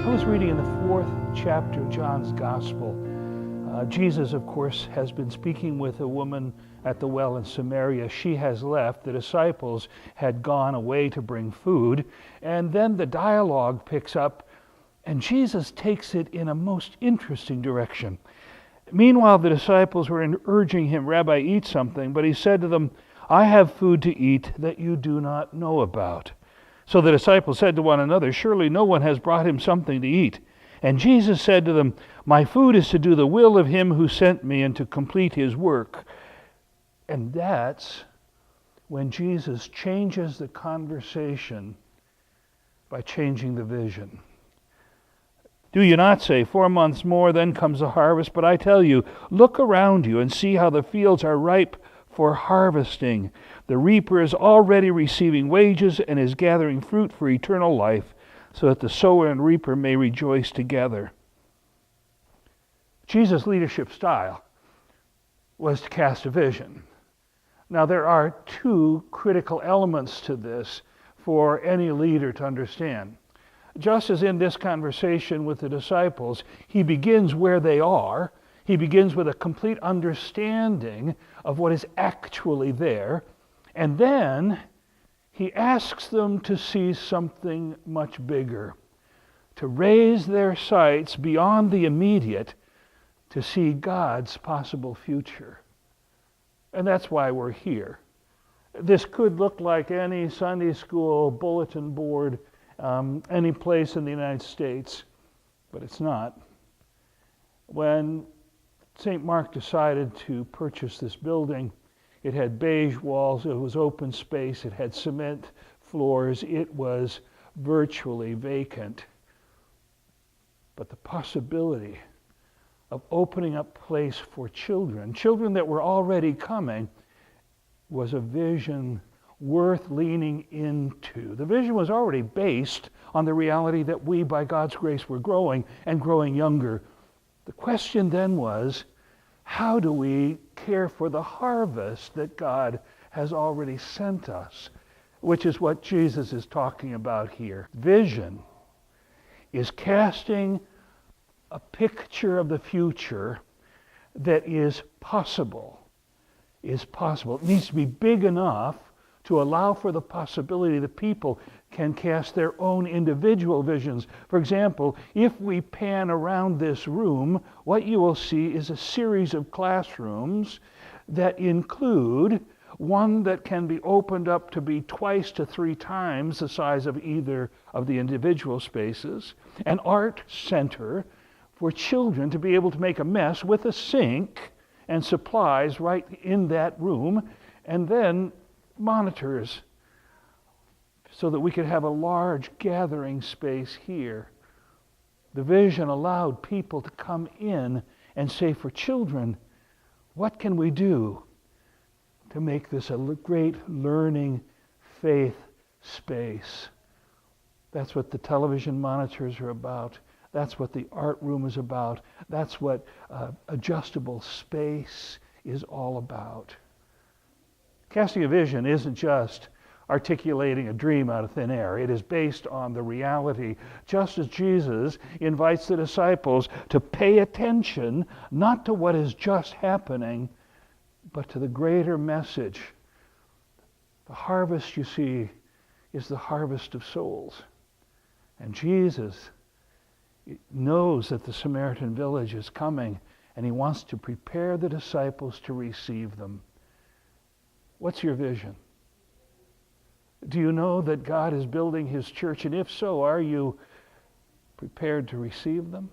I was reading in the 4th chapter of John's Gospel. Jesus, of course, has been speaking with a woman at the well in Samaria. She has left. The disciples had gone away to bring food. And then the dialogue picks up, and Jesus takes it in a most interesting direction. Meanwhile, the disciples were urging him, "Rabbi, eat something." But he said to them, "I have food to eat that you do not know about." So the disciples said to one another, "Surely no one has brought him something to eat." And Jesus said to them, "My food is to do the will of him who sent me and to complete his work." And that's when Jesus changes the conversation by changing the vision. Do you not say, 4 months more, then comes the harvest? But I tell you, look around you and see how the fields are ripe for harvesting. The reaper is already receiving wages and is gathering fruit for eternal life, so that the sower and reaper may rejoice together. Jesus' leadership style was to cast a vision. Now, there are two critical elements to this for any leader to understand. Just as in this conversation with the disciples, he begins where they are. He begins with a complete understanding of what is actually there. And then he asks them to see something much bigger, to raise their sights beyond the immediate to see God's possible future. And that's why we're here. This could look like any Sunday school bulletin board, any place in the United States, but it's not. When St. Mark decided to purchase this building, it had beige walls, it was open space, it had cement floors, it was virtually vacant. But the possibility of opening up place for children that were already coming, was a vision worth leaning into. The vision was already based on the reality that we, by God's grace, were growing and growing younger. The question then was, how do we care for the harvest that God has already sent us? Which is what Jesus is talking about here. Vision is casting a picture of the future that is possible. It needs to be big enough to allow for the possibility that people can cast their own individual visions. For example, if we pan around this room, what you will see is a series of classrooms that include one that can be opened up to be 2 to 3 times the size of either of the individual spaces, an art center for children to be able to make a mess with a sink and supplies right in that room, and then monitors so that we could have a large gathering space here. The vision allowed people to come in and say, for children, what can we do to make this a great learning faith space? That's what the television monitors are about. That's what the art room is about. That's what adjustable space is all about. Casting a vision isn't just articulating a dream out of thin air. It is based on the reality, just as Jesus invites the disciples to pay attention, not to what is just happening, but to the greater message. The harvest, you see, is the harvest of souls. And Jesus knows that the Samaritan village is coming, and he wants to prepare the disciples to receive them. What's your vision? Do you know that God is building his church? And if so, are you prepared to receive them?